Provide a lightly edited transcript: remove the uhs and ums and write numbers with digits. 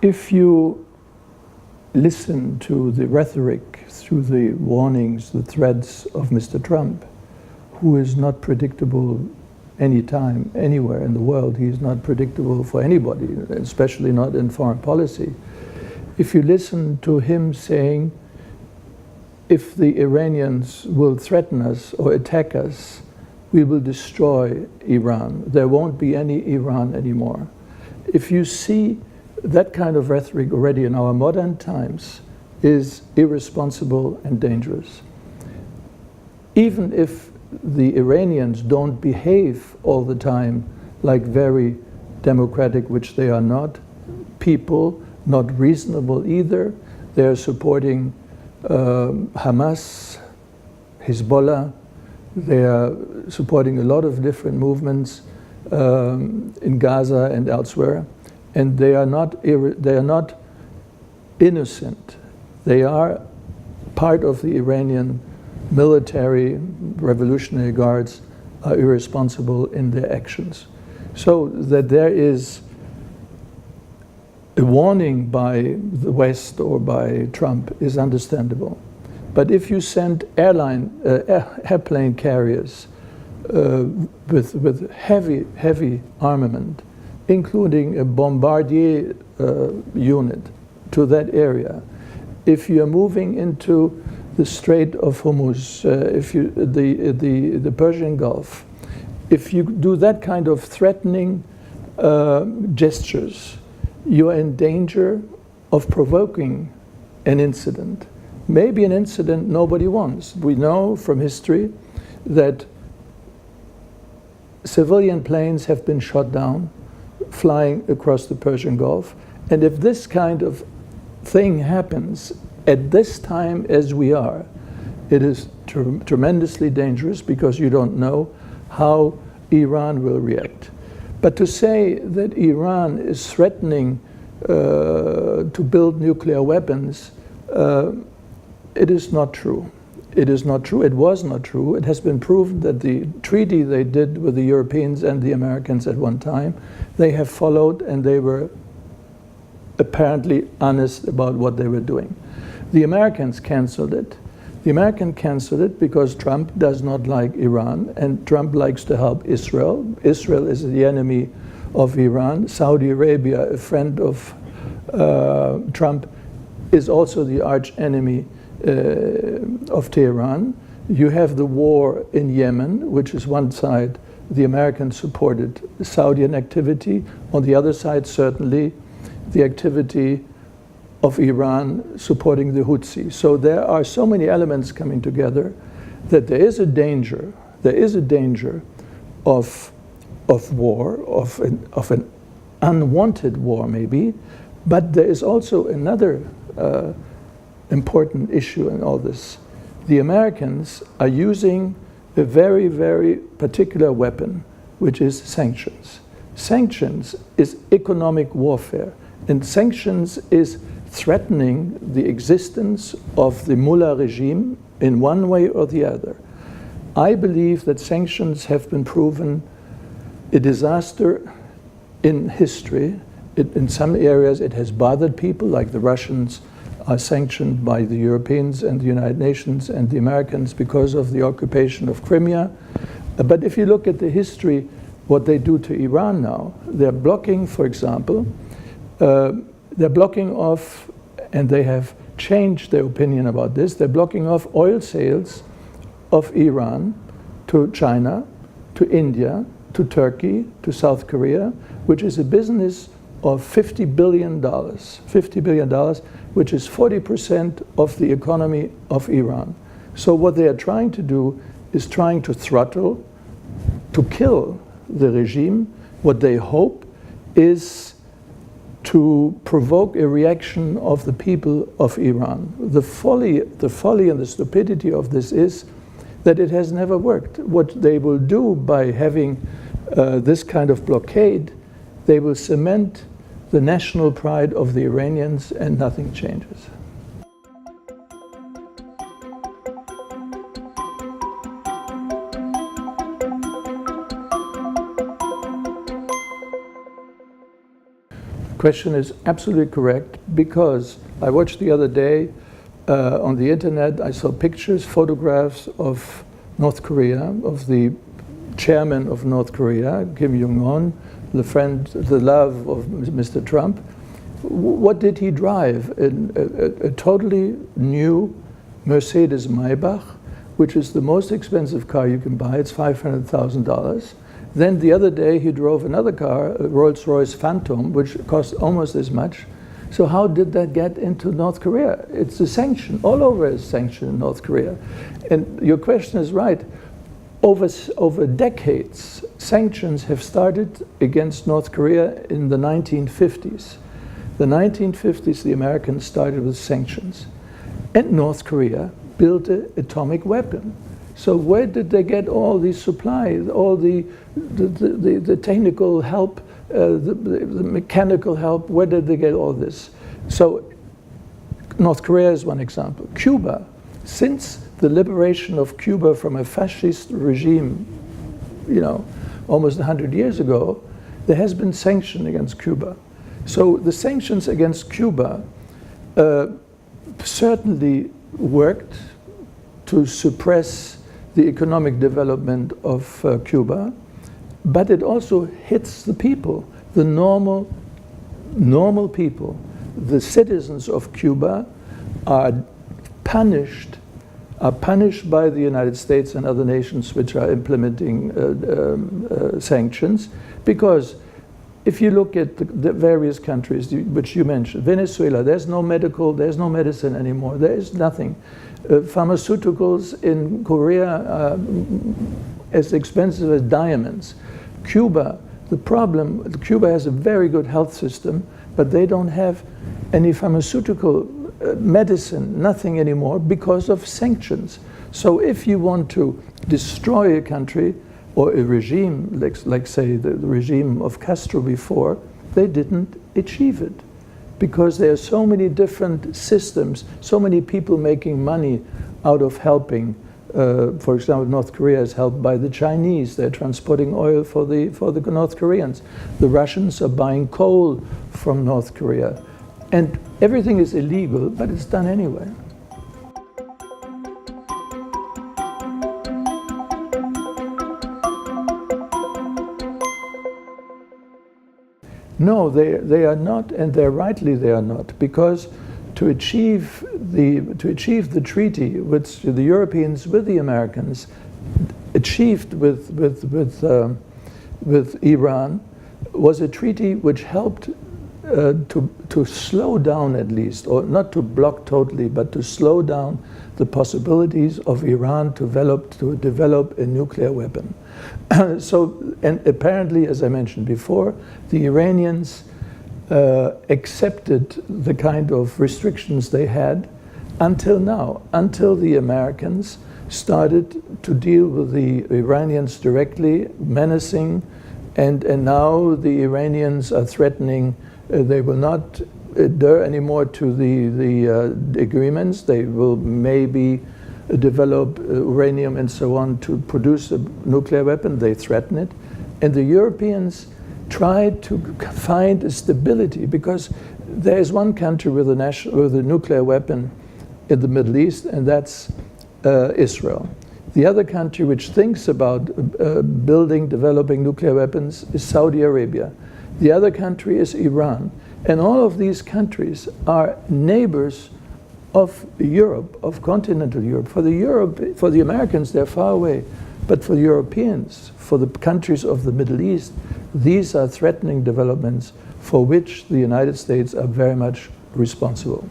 If you listen to the rhetoric, through the warnings, the threats of Mr. Trump, who is not predictable anytime, anywhere in the world, he is not predictable for anybody, especially not in foreign policy. If you listen to him saying, if the Iranians will threaten us or attack us, we will destroy Iran. There won't be any Iran anymore. If you see that kind of rhetoric already in our modern times, is irresponsible and dangerous. Even if the Iranians don't behave all the time like very democratic, which they are not, people, not reasonable either. They are supporting Hamas, Hezbollah. They are supporting a lot of different movements in Gaza and elsewhere, and they are not innocent. They are part of the Iranian military, revolutionary guards are irresponsible in their actions. So that there is a warning by the West or by Trump is understandable. But if you send airplane carriers with heavy armament, including a bombardier unit to that area, if you are moving into the Strait of Hormuz, the Persian Gulf, if you do that kind of threatening gestures, you are in danger of provoking an incident. Maybe an incident nobody wants. We know from history that civilian planes have been shot down flying across the Persian Gulf. And if this kind of thing happens at this time as we are, it is tremendously dangerous because you don't know how Iran will react. But to say that Iran is threatening to build nuclear weapons, it is not true. It is not true. It was not true. It has been proven that the treaty they did with the Europeans and the Americans at one time, they have followed, and they were apparently honest about what they were doing. The Americans canceled it. The Americans canceled it because Trump does not like Iran, and Trump likes to help Israel. Israel is the enemy of Iran. Saudi Arabia, a friend of Trump, is also the arch enemy of Tehran. You have the war in Yemen, which is one side, the Americans supported the Saudian activity. On the other side, certainly, the activity of Iran supporting the Houthis. So there are so many elements coming together that there is a danger of war, of an unwanted war maybe, but there is also another important issue in all this. The Americans are using a very, very particular weapon, which is sanctions. Sanctions is economic warfare, and sanctions is threatening the existence of the mullah regime in one way or the other. I believe that sanctions have been proven a disaster in history. In some areas it has bothered people, like the Russians are sanctioned by the Europeans and the United Nations and the Americans because of the occupation of Crimea. But if you look at the history, what they do to Iran now, they're blocking, for example, they're blocking off, and they have changed their opinion about this, they're blocking off oil sales of Iran to China, to India, to Turkey, to South Korea, which is a business of $50 billion, which is 40% of the economy of Iran. So what they are trying to do is trying to throttle, to kill the regime. What they hope is to provoke a reaction of the people of Iran. The folly and the stupidity of this is that it has never worked. What they will do by having this kind of blockade, they will cement the national pride of the Iranians, and nothing changes. question is absolutely correct, because I watched the other day on the internet, I saw pictures, photographs of North Korea, of the chairman of North Korea, Kim Jong-un, the friend, the love of Mr. Trump. What did he drive? A totally new Mercedes Maybach, which is the most expensive car you can buy. It's $500,000. Then the other day he drove another car, a Rolls-Royce Phantom, which cost almost as much. So how did that get into North Korea? It's a sanction. All over is sanction in North Korea. And your question is right. Over decades, sanctions have started against North Korea in the 1950s. The 1950s, the Americans started with sanctions. And North Korea built an atomic weapon. So where did they get all these supplies, all the technical help, the mechanical help? Where did they get all this? So North Korea is one example. Cuba, since the liberation of Cuba from a fascist regime, almost 100 years ago, there has been sanction against Cuba. So the sanctions against Cuba certainly worked to suppress the economic development of Cuba, but it also hits the people, the normal people. The citizens of Cuba are punished by the United States and other nations which are implementing sanctions, because if you look at the various countries which you mentioned, Venezuela, there's no medicine anymore, there is nothing. Pharmaceuticals in Korea are as expensive as diamonds. Cuba, Cuba has a very good health system, but they don't have any pharmaceutical medicine, nothing anymore, because of sanctions. So if you want to destroy a country or a regime, like say the regime of Castro before, they didn't achieve it, because there are so many different systems, so many people making money out of helping. For example, North Korea is helped by the Chinese. They're transporting oil for the North Koreans. The Russians are buying coal from North Korea. And everything is illegal, but it's done anyway. No, they are not, and they are not, because to achieve the treaty which the Europeans with the Americans achieved with Iran was a treaty which helped to slow down, at least, or not to block totally, but to slow down the possibilities of Iran to develop a nuclear weapon. So, and apparently, as I mentioned before, the Iranians accepted the kind of restrictions they had until now, until the Americans started to deal with the Iranians directly, menacing, and now the Iranians are threatening they will not adhere anymore to the agreements. They will maybe develop uranium and so on to produce a nuclear weapon. They threaten it. And the Europeans tried to find a stability, because there is one country with a nuclear weapon in the Middle East, and that's Israel. The other country which thinks about developing nuclear weapons is Saudi Arabia. The other country is Iran. And all of these countries are neighbors of Europe, of continental Europe. For the Americans, they're far away. But for Europeans, for the countries of the Middle East, these are threatening developments for which the United States are very much responsible.